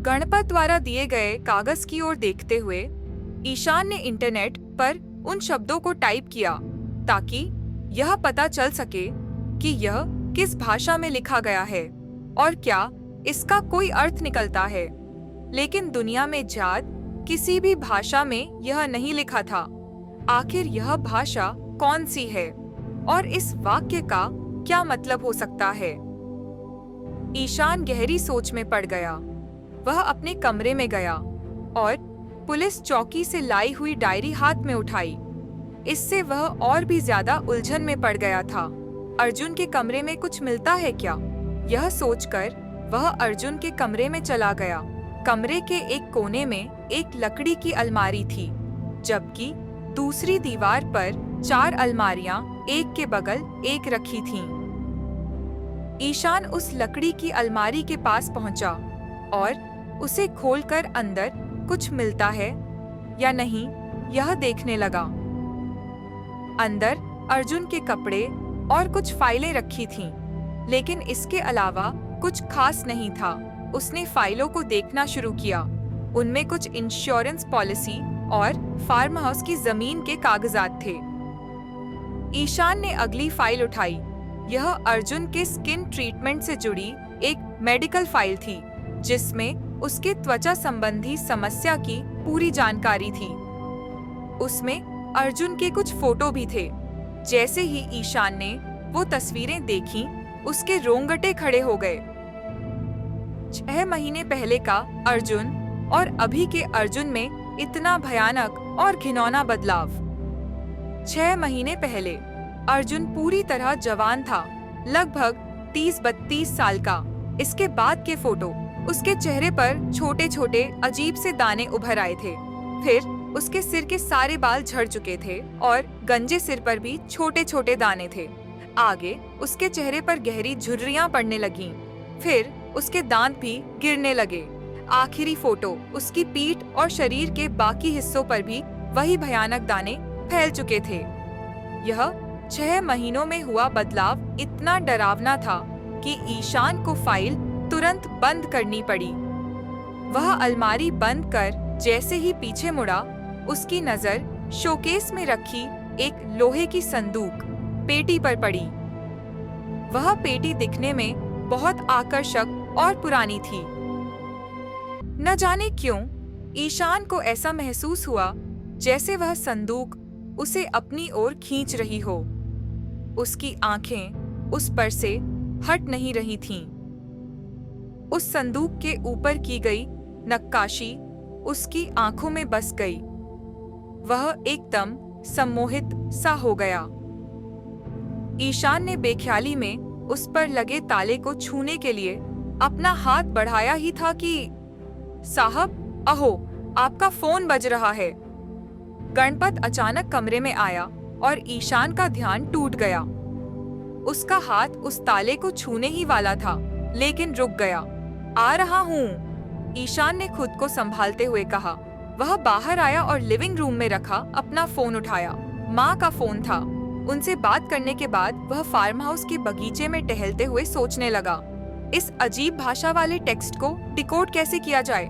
गणपत द्वारा दिए गए कागज की ओर देखते हुए ईशान ने इंटरनेट पर उन शब्दों को टाइप किया ताकि यह पता चल सके कि यह किस भाषा में लिखा गया है और क्या इसका कोई अर्थ निकलता है। लेकिन दुनिया में जाद किसी भी भाषा में यह नहीं लिखा था। आखिर यह भाषा कौन सी है और इस वाक्य का क्या मतलब हो सकता है? ईशान गहरी सोच में पड़ गया। वह अपने कमरे में गया और पुलिस चौकी से लाई हुई डायरी हाथ में उठाई। इससे वह और भी ज्यादा उलझन में पड़ गया था। अर्जुन के कमरे में कुछ मिलता है क्या? यह सोचकर वह अर्जुन के कमरे में चला गया। कमरे के एक कोने में एक लकड़ी की अलमारी थी, जबकि दूसरी दीवार पर 4 अलमारियां एक के बगल एक रखी थीं। ईशान उस लकड़ी की अलमारी के पास पहुंचा और उसे खोलकर अंदर कुछ मिलता है या नहीं यह देखने लगा। अंदर अर्जुन के कपड़े और कुछ फाइलें रखी थीं, लेकिन इसके अलावा कुछ खास नहीं था। उसने फाइलों को देखना शुरू किया। उनमें कुछ इंश्योरेंस पॉलिसी और फार्म हाउस की जमीन के कागजात थे। ईशान ने अगली फाइल उठाई। यह अर्जुन के स्किन ट्रीटमेंट से जुड़ी एक मेडिकल फाइल थी, जिसमें उसके त्वचा संबंधी समस्या की पूरी जानकारी थी। उसमें अर्जुन के कुछ फोटो भी थे। जैसे ही ईशान ने वो तस्वीरें देखीं, उसके रोंगटे खड़े हो गए। 6 महीने पहले का अर्जुन और अभी के अर्जुन में इतना भयानक और घिनौना बदलाव। 6 महीने पहले अर्जुन पूरी तरह जवान था, लगभग 30-32 साल का। इसके बाद के फोटो, उसके चेहरे पर छोटे छोटे अजीब से दाने उभर आए थे। फिर उसके सिर के सारे बाल झड़ चुके थे और गंजे सिर पर भी छोटे छोटे दाने थे। आगे उसके चेहरे पर गहरी झुर्रियां पड़ने लगीं। फिर उसके दांत भी गिरने लगे। आखिरी फोटो, उसकी पीठ और शरीर के बाकी हिस्सों पर भी वही भयानक दाने फैल चुके थे। यह 6 महीनों में हुआ बदलाव इतना डरावना था कि ईशान को फाइल तुरंत बंद करनी पड़ी। वह अलमारी बंद कर जैसे ही पीछे मुड़ा, उसकी नजर शोकेस में रखी एक लोहे की संदूक पेटी पर पड़ी। वह पेटी दिखने में बहुत आकर्षक और पुरानी थी। न जाने क्यों ईशान को ऐसा महसूस हुआ जैसे वह संदूक उसे अपनी ओर खींच रही हो। उसकी आंखें उस पर से हट नहीं रही थीं। उस संदूक के ऊपर की गई नक्काशी उसकी आंखों में बस गई। वह एकदम सम्मोहित सा हो गया। ईशान ने बेख्याली में उस पर लगे ताले को छूने के लिए अपना हाथ बढ़ाया ही था कि साहब, अहो, आपका फोन बज रहा है। गणपत अचानक कमरे में आया और ईशान का ध्यान टूट गया। उसका हाथ उस ताले को छूने ही वाला था, लेकिन रुक गया। आ रहा हूँ, ईशान ने खुद को संभालते हुए कहा। वह बाहर आया और लिविंग रूम में रखा अपना फोन उठाया। माँ का फोन था। उनसे बात करने के बाद वह फार्म हाउस के बगीचे में टहलते हुए सोचने लगा, इस अजीब भाषा वाले टेक्स्ट को डिकोड कैसे किया जाए।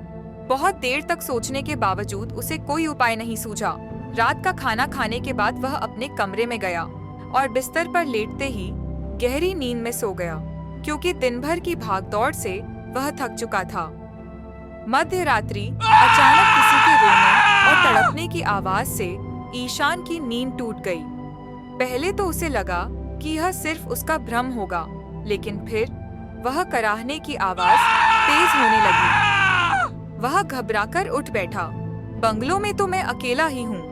बहुत देर तक सोचने के बावजूद उसे कोई उपाय नहीं सूझा। रात का खाना खाने के बाद वह अपने कमरे में गया और बिस्तर पर लेटते ही गहरी नींद में सो गया, क्योंकि दिन भर की भागदौड़ से वह थक चुका था। मध्य रात्रि अचानक किसी के रोने और तड़पने की आवाज से ईशान की नींद टूट गई। पहले तो उसे लगा कि यह सिर्फ उसका भ्रम होगा, लेकिन फिर वह कराहने की आवाज तेज होने लगी। वह घबराकर उठ बैठा। बंगलों में तो मैं अकेला ही हूँ।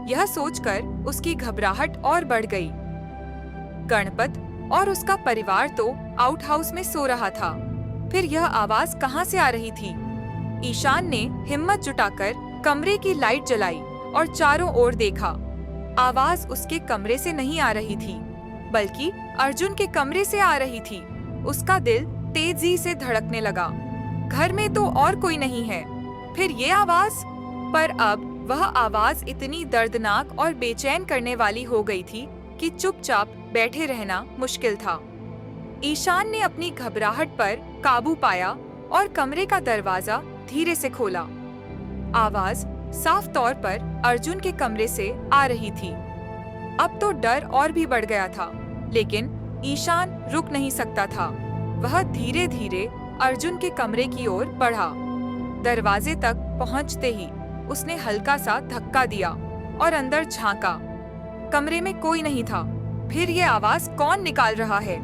यह सोचकर उसकी घबराहट और बढ़ गई। गणपत और उसका परिवार तो आउट हाउस में सो रहा था। फिर यह आवाज कहाँ से आ रही थी? ईशान ने हिम्मत जुटाकर कमरे की लाइट जलाई और चारों ओर देखा। आवाज उसके कमरे से नहीं आ रही थी, बल्कि अर्जुन के कमरे से आ रही थी। उसका दिल तेजी से धड़कने लगा। घर में तो और कोई नहीं है, फिर ये आवाज? पर अब वह आवाज इतनी दर्दनाक और बेचैन करने वाली हो गई थी कि चुपचाप बैठे रहना मुश्किल था। ईशान ने अपनी घबराहट पर काबू पाया और कमरे का दरवाजा धीरे से खोला। आवाज साफ तौर पर अर्जुन के कमरे से आ रही थी। अब तो डर और भी बढ़ गया था, लेकिन ईशान रुक नहीं सकता था। वह धीरे धीरे अर्जुन के कमरे की ओर बढ़ा। दरवाजे तक पहुंचते ही उसने हल्का सा धक्का दिया और अंदर झांका। कमरे में कोई नहीं था। फिर ये आवाज कौन निकाल रहा है?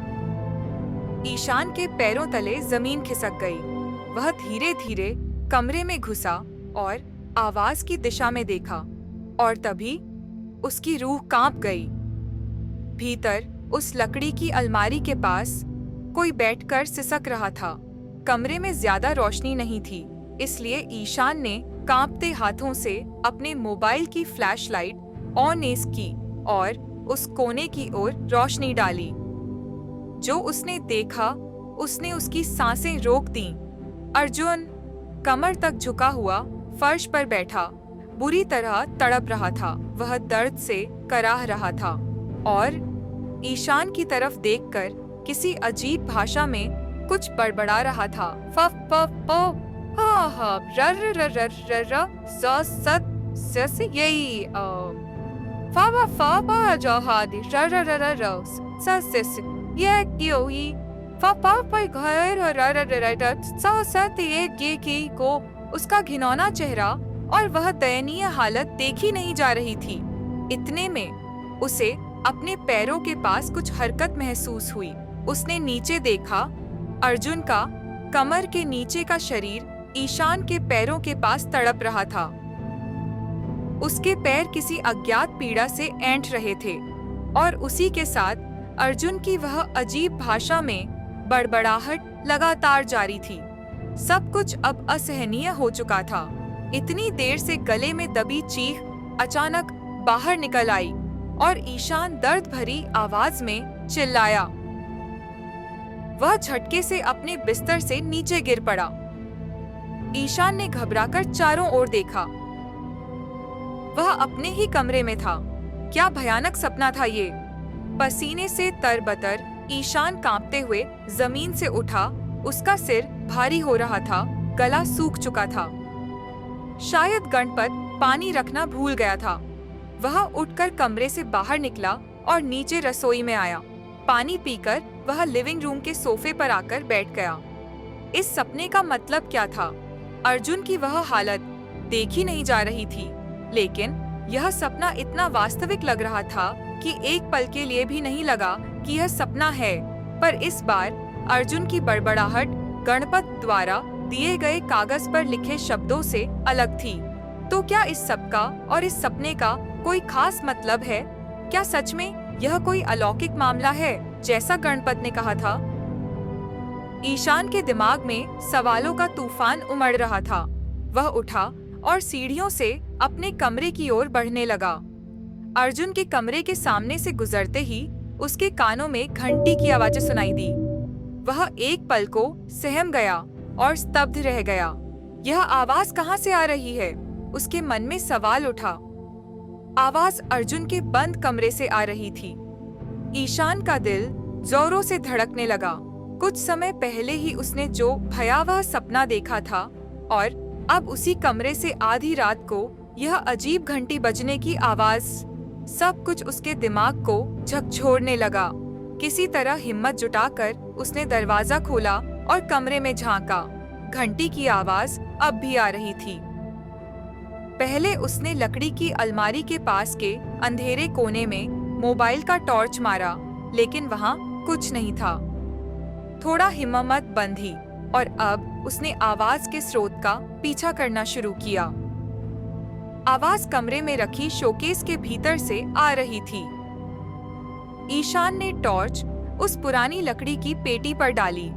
ईशान के पैरों तले जमीन खिसक गई। वह धीरे धीरे कमरे में घुसा और आवाज की दिशा में देखा, और तभी उसकी रूह कांप गई। भीतर उस लकड़ी की अलमारी के पास कोई बैठकर सिसक रहा था। कमरे में ज्यादा रोशनी नहीं थी, इसलिए ईशान ने कांपते हाथों से अपने मोबाइल की फ्लैशलाइट ऑन की और उस कोने की ओर रोशनी डाली। जो उसने देखा, उसने उसकी सांसें रोक दी। अर्जुन कमर तक झुका हुआ फर्श पर बैठा, बुरी तरह तड़प रहा था। वह दर्द से कराह रहा था और ईशान की तरफ देखकर किसी अजीब भाषा में कुछ बड़बड़ा रहा था। फफ पफ पो हा हा रर रर रर रर र स सत स यही फा फा फा फा जो हादी रर रर रर र स स ये क्यों ही फा फा पर घर रर रर रर र स सत ये की को उसका घिनौना चेहरा और वह दयनीय हालत देखी नहीं जा रही थी। इतने में उसे अपने पैरों के पास कुछ हरकत महसूस हुई। उसने नीचे देखा। अर्जुन का कमर के नीचे का शरीर ईशान के पैरों के पास तड़प रहा था। उसके पैर किसी अज्ञात पीड़ा से ऐंठ रहे थे और उसी के साथ अर्जुन की वह अजीब भाषा में बड़बड़ाहट लगातार जारी थी। सब कुछ अब असहनीय हो चुका था। इतनी देर से गले में दबी चीख अचानक बाहर निकल आई और ईशान दर्द भरी आवाज में चिल्लाया। वह झटके से अपने बिस्तर से नीचे गिर पड़ा। ईशान ने घबराकर चारों ओर देखा। वह अपने ही कमरे में था। क्या भयानक सपना था ये! पसीने से तरबतर ईशान कांपते हुए जमीन से उठा। उसका सिर भारी हो रहा था, गला सूख चुका था। शायद गणपत पानी रखना भूल गया था। वह उठकर कमरे से बाहर निकला और नीचे रसोई में आया। पानी पीकर वह लिविंग रूम के सोफे पर आकर बैठ गया। इस सपने का मतलब क्या था? अर्जुन की वह हालत देखी नहीं जा रही थी, लेकिन यह सपना इतना वास्तविक लग रहा था कि एक पल के लिए भी नहीं लगा कि यह सपना है। पर इस बार अर्जुन की बड़बड़ाहट गणपत द्वारा दिए गए कागज पर लिखे शब्दों से अलग थी। तो क्या इस सबका और इस सपने का कोई खास मतलब है? क्या सच में यह कोई अलौकिक मामला है, जैसा गणपत ने कहा था? ईशान के दिमाग में सवालों का तूफान उमड़ रहा था। वह उठा और सीढ़ियों से अपने कमरे की ओर बढ़ने लगा। अर्जुन के कमरे के सामने से गुजरते ही उसके कानों में घंटी की आवाजें सुनाई दी। वह एक पल को सहम गया और स्तब्ध रह गया। यह आवाज कहाँ से आ रही है? उसके मन में सवाल उठा। आवाज अर्जुन के बंद कमरे से आ रही थी। ईशान का दिल जोरों से धड़कने लगा। कुछ समय पहले ही उसने जो भयावह सपना देखा था और अब उसी कमरे से आधी रात को यह अजीब घंटी बजने की आवाज, सब कुछ उसके दिमाग को झकझोरने लगा। किसी तरह हिम्मत जुटाकर उसने दरवाजा खोला और कमरे में झांका। घंटी की आवाज अब भी आ रही थी। पहले उसने लकड़ी की अलमारी के पास के अंधेरे कोने में मोबाइल का टॉर्च मारा, लेकिन वहां कुछ नहीं था। थोड़ा हिम्मत बंधी और अब उसने आवाज के स्रोत का पीछा करना शुरू किया। आवाज कमरे में रखी शोकेस के भीतर से आ रही थी। ईशान ने टॉर्च उस पुरानी लकड़ी की पेटी पर डाली।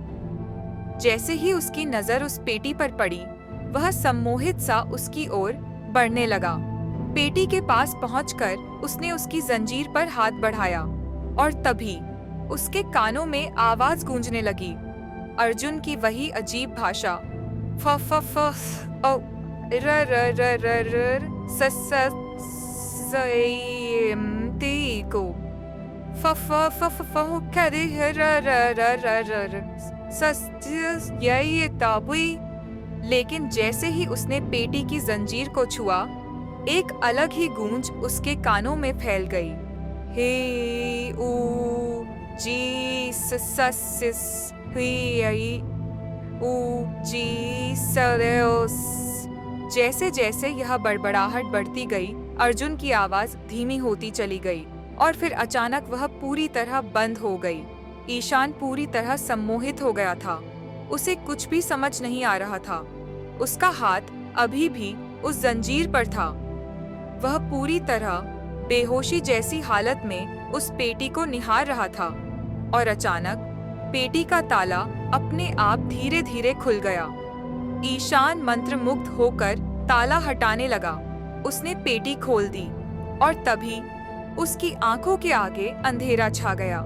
जैसे ही उसकी नजर उस पेटी पर पड़ी, वह सम्मोहित सा उसकी ओर बढ़ने लगा। पेटी के पास पहुंचकर उसने उसकी जंजीर पर हाथ बढ़ाया और तभी उसके कानों में आवाज गूंजने लगी। अर्जुन की वही अजीब भाषा, फ फ फ ओ र र र र र स स को फ फ फ फ फ करे र र र र र यही ताबुई। लेकिन जैसे ही उसने पेटी की जंजीर को छुआ, एक अलग ही गूंज उसके कानों में फैल गई। हे ऊ जी सस हुई ऊ जी सरेस। जैसे जैसे यह बड़बड़ाहट बढ़ती गई, अर्जुन की आवाज धीमी होती चली गई और फिर अचानक वह पूरी तरह बंद हो गई। ईशान पूरी तरह सम्मोहित हो गया था। उसे कुछ भी समझ नहीं आ रहा था। उसका हाथ अभी भी उस जंजीर पर था। वह पूरी तरह बेहोशी जैसी हालत में उस पेटी को निहार रहा था और अचानक पेटी का ताला अपने आप धीरे धीरे खुल गया। ईशान मंत्रमुग्ध होकर ताला हटाने लगा। उसने पेटी खोल दी और तभी उसकी आंखों के आगे अंधेरा छा गया।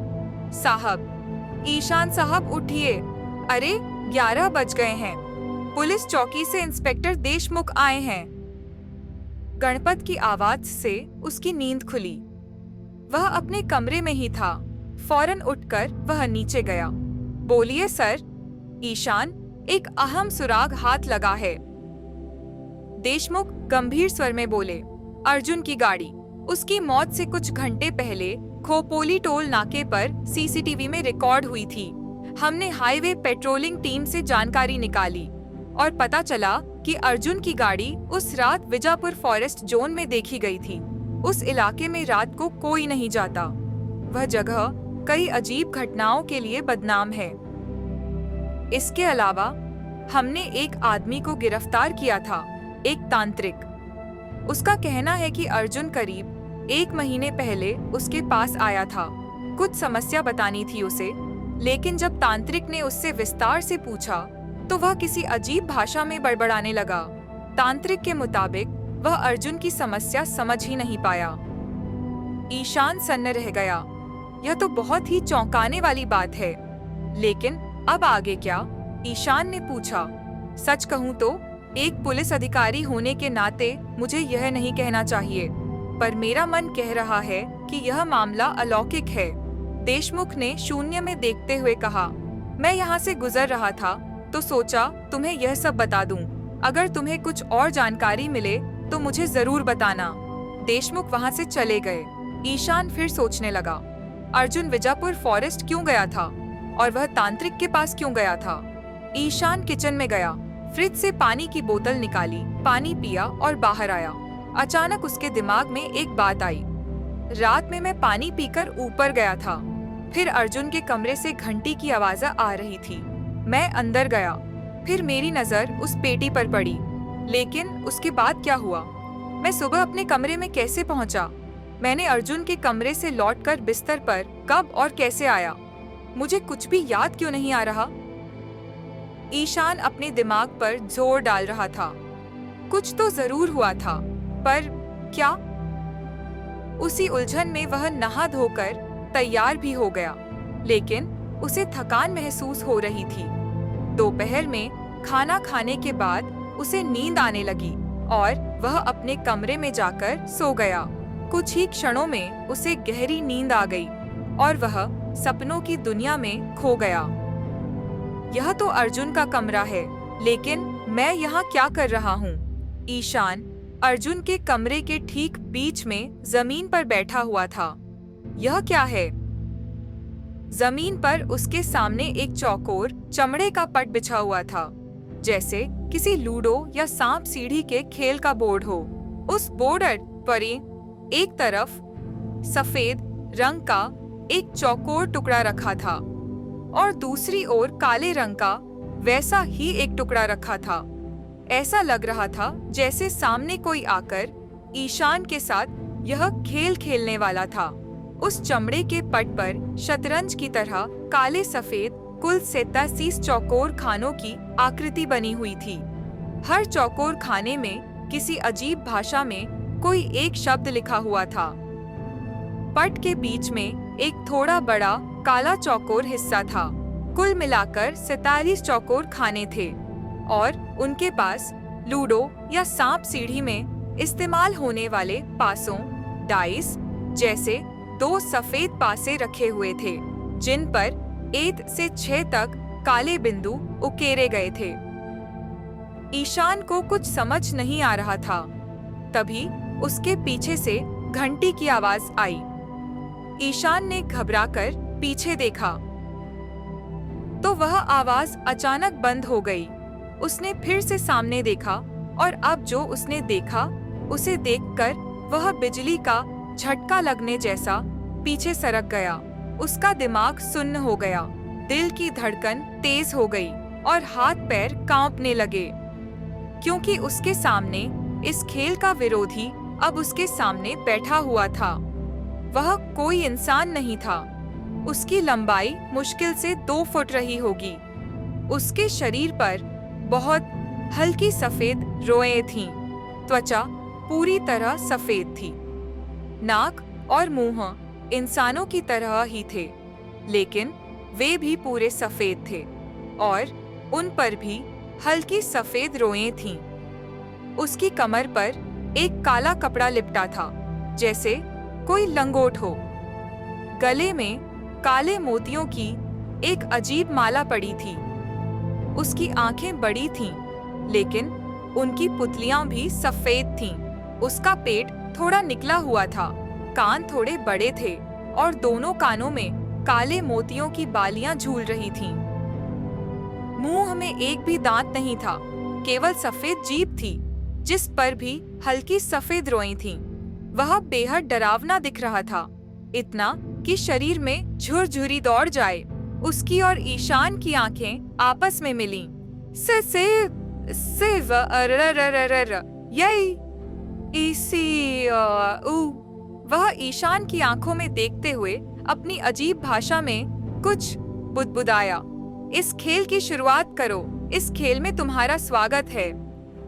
साहब, ईशान साहब उठिए। अरे 11 बज गए हैं। पुलिस चौकी से इंस्पेक्टर देशमुख आए हैं। गणपत की आवाज से उसकी नींद खुली। वह अपने कमरे में ही था। फौरन उठकर वह नीचे गया। बोलिए सर। ईशान एक अहम सुराग हाथ लगा है। देशमुख गंभीर स्वर में बोले। अर्जुन की गाड़ी। उसकी मौत से कुछ घंटे पहले खोपोली टोल नाके पर सीसीटीवी में रिकॉर्ड हुई थी। हमने हाईवे पेट्रोलिंग टीम से जानकारी निकाली और पता चला कि अर्जुन की गाड़ी उस रात विजापुर फॉरेस्ट जोन में देखी गई थी। उस इलाके में रात को कोई नहीं जाता। वह जगह कई अजीब घटनाओं के लिए बदनाम है। इसके अलावा हमने एक आदमी को गिरफ्तार किया था, एक तांत्रिक। उसका कहना है कि अर्जुन करीब 1 महीने पहले उसके पास आया था। कुछ समस्या बतानी थी उसे, लेकिन जब तांत्रिक ने उससे विस्तार से पूछा तो वह किसी अजीब भाषा में बड़बड़ाने लगा। तांत्रिक के मुताबिक वह अर्जुन की समस्या समझ ही नहीं पाया। ईशान सन्न रह गया। यह तो बहुत ही चौंकाने वाली बात है, लेकिन अब आगे क्या? ईशान ने पूछा। सच कहूँ तो एक पुलिस अधिकारी होने के नाते मुझे यह नहीं कहना चाहिए, पर मेरा मन कह रहा है कि यह मामला अलौकिक है। देशमुख ने शून्य में देखते हुए कहा। मैं यहाँ से गुजर रहा था तो सोचा तुम्हें यह सब बता दूं। अगर तुम्हें कुछ और जानकारी मिले तो मुझे जरूर बताना। देशमुख वहाँ से चले गए। ईशान फिर सोचने लगा, अर्जुन विजापुर फॉरेस्ट क्यों गया था और वह तांत्रिक के पास क्यों गया था? ईशान किचन में गया, फ्रिज से पानी की बोतल निकाली, पानी पिया और बाहर आया। अचानक उसके दिमाग में एक बात आई। रात में मैं पानी पीकर ऊपर गया था, फिर अर्जुन के कमरे से घंटी की आवाज आ रही थी। मैं अंदर गया, फिर मेरी नजर उस पेटी पर पड़ी। लेकिन उसके बाद क्या हुआ? मैं सुबह अपने कमरे में कैसे पहुंचा? मैंने अर्जुन के कमरे से लौटकर बिस्तर पर कब और कैसे आया? मुझे कुछ भी याद क्यों नहीं आ रहा? ईशान अपने दिमाग पर जोर डाल रहा था। कुछ तो जरूर हुआ था, पर क्या? उसी उलझन में वह नहा धोकर तैयार भी हो गया, लेकिन उसे थकान महसूस हो रही थी। दोपहर में खाना खाने के बाद उसे नींद आने लगी और वह अपने कमरे में जाकर सो गया। कुछ ही क्षणों में उसे गहरी नींद आ गई और वह सपनों की दुनिया में खो गया। यह तो अर्जुन का कमरा है, लेकिन मैं यहाँ क्या कर रहा हूँ? ईशान अर्जुन के कमरे के ठीक बीच में जमीन पर बैठा हुआ था। यह क्या है? जमीन पर उसके सामने एक चौकोर चमड़े का पट बिछा हुआ था, जैसे किसी लूडो या सांप सीढ़ी के खेल का बोर्ड हो। उस बोर्ड पर एक तरफ सफेद रंग का एक चौकोर टुकड़ा रखा था और दूसरी ओर काले रंग का वैसा ही एक टुकड़ा रखा था। ऐसा लग रहा था जैसे सामने कोई आकर ईशान के साथ यह खेल खेलने वाला था। उस चमड़े के पट पर शतरंज की तरह काले सफेद कुल 37 चौकोर खानों की आकृति बनी हुई थी। हर चौकोर खाने में किसी अजीब भाषा में कोई एक शब्द लिखा हुआ था। पट के बीच में एक थोड़ा बड़ा काला चौकोर हिस्सा था। कुल मिलाकर 47 चौकोर खाने थे और उनके पास लूडो या सांप सीढ़ी में इस्तेमाल होने वाले पासों, डाइस जैसे 2 सफेद पासे रखे हुए थे, जिन पर 1 से 6 तक काले बिंदु उकेरे गए थे। ईशान को कुछ समझ नहीं आ रहा था। तभी उसके पीछे से घंटी की आवाज आई। ईशान ने घबराकर पीछे देखा तो वह आवाज अचानक बंद हो गई। उसने फिर से सामने देखा और अब जो उसने देखा उसे देखकर वह बिजली का झटका लगने जैसा पीछे सरक गया। उसका दिमाग सुन्न हो गया, दिल की धड़कन तेज हो गई और हाथ पैर कांपने लगे, क्योंकि उसके सामने इस खेल का विरोधी अब उसके सामने बैठा हुआ था। वह कोई इंसान नहीं था। उसकी लंबाई मुश्किल से 2 फुट रही होगी। उसके शरीर पर बहुत हल्की सफेद रोएं थीं। त्वचा पूरी तरह सफेद थी। नाक और मुंह इंसानों की तरह ही थे, लेकिन वे भी पूरे सफेद थे और उन पर भी हल्की सफेद रोएं थीं। उसकी कमर पर एक काला कपड़ा लिपटा था, जैसे कोई लंगोट हो। गले में काले मोतियों की एक अजीब माला पड़ी थी। उसकी आंखें बड़ी थीं, लेकिन उनकी पुतलियां भी सफेद थीं। उसका पेट थोड़ा निकला हुआ था, कान थोड़े बड़े थे और दोनों कानों में काले मोतियों की बालियां झूल रही थीं। मुंह में एक भी दांत नहीं था, केवल सफेद जीभ थी, जिस पर भी हल्की सफेद रोएं थीं। वह बेहद डरावना दिख रहा था, इतना कि शरीर में झुरझुरी दौड़ जाए। उसकी और ईशान की आंखें आपस में मिलीं। वह ईशान की आंखों में देखते हुए अपनी अजीब भाषा में कुछ बुदबुदाया। इस खेल की शुरुआत करो, इस खेल में तुम्हारा स्वागत है।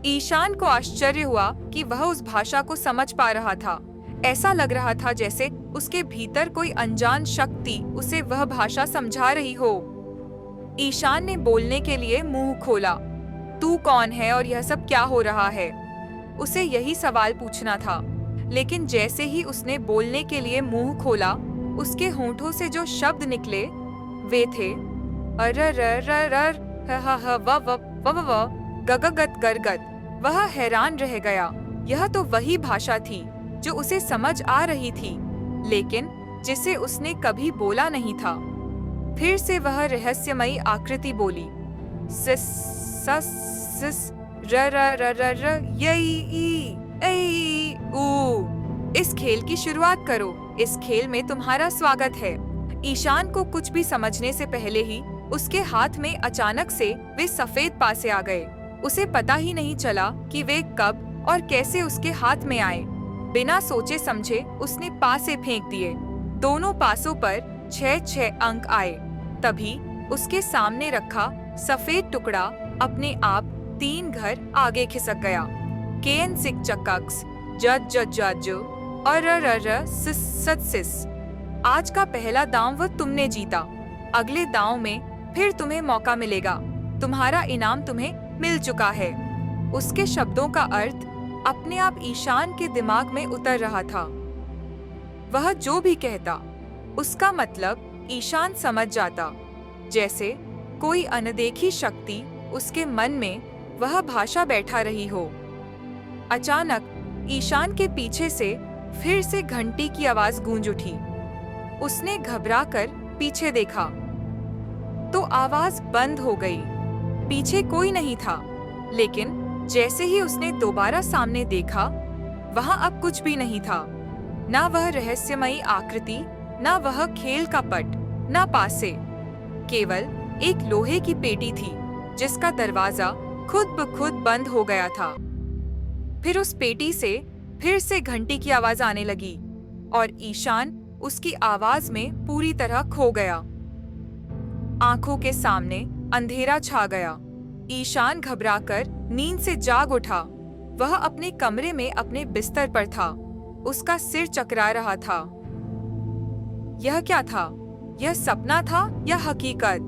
ईशान को आश्चर्य हुआ कि वह उस भाषा को समझ पा रहा था। ऐसा लग रहा था जैसे उसके भीतर कोई अनजान शक्ति उसे वह भाषा समझा रही हो। ईशान ने बोलने के लिए मुंह खोला। तू कौन है और यह सब क्या हो रहा है? उसे यही सवाल पूछना था, लेकिन जैसे ही उसने बोलने के लिए मुंह खोला, उसके होंठों से जो शब्द निकले वे थे गगगत गरगत। वह हैरान रह गया। यह तो वही भाषा थी जो उसे समझ आ रही थी, लेकिन जिसे उसने कभी बोला नहीं था। फिर से वह रहस्यमयी आकृति बोली, सिस सस सिस र र र र र यई ई ऐ ऊ। इस खेल की शुरुआत करो, इस खेल में तुम्हारा स्वागत है। ईशान को कुछ भी समझने से पहले ही उसके हाथ में अचानक से वे सफेद पासे आ गए। उसे पता ही नहीं चला कि वे कब और कैसे उसके हाथ में आए। बिना सोचे समझे उसने पासे फेंक दिए। दोनों पासों पर 6-6 अंक आए। तभी उसके सामने रखा सफेद टुकड़ा अपने आप 3 घर आगे खिसक गया। केन सिक चक्कक्स जज जज जज और र सिस सत सिस। आज का पहला दांव वो तुमने जीता। अगले दांव में फिर तुम्हें मौका मिलेगा। तुम्हारा इनाम तुम्हें मिल चुका है। उसके शब्दों का अर्थ अपने आप ईशान के दिमाग में उतर रहा था। वह जो भी कहता, उसका मतलब ईशान समझ जाता, जैसे कोई अनदेखी शक्ति उसके मन में वह भाषा बैठा रही हो। अचानक ईशान के पीछे से फिर से घंटी की आवाज गूंज उठी। उसने घबराकर पीछे देखा तो आवाज बंद हो गई। पीछे कोई नहीं था, लेकिन जैसे ही उसने दोबारा सामने देखा, वहां अब कुछ भी नहीं था। ना वह रहस्यमयी आकृति, ना वह खेल का पट, ना पासे। केवल एक लोहे की पेटी थी जिसका दरवाजा खुद ब खुद बंद हो गया था। फिर उस पेटी से फिर से घंटी की आवाज आने लगी और ईशान उसकी आवाज में पूरी तरह खो गया। आंखों के सामने अंधेरा छा गया। ईशान घबराकर नींद से जाग उठा। वह अपने कमरे में अपने बिस्तर पर था। उसका सिर चकरा रहा था। यह क्या था? यह सपना था या हकीकत?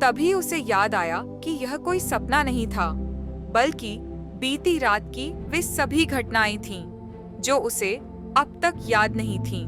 तभी उसे याद आया कि यह कोई सपना नहीं था, बल्कि बीती रात की वे सभी घटनाएं थीं जो उसे अब तक याद नहीं थीं।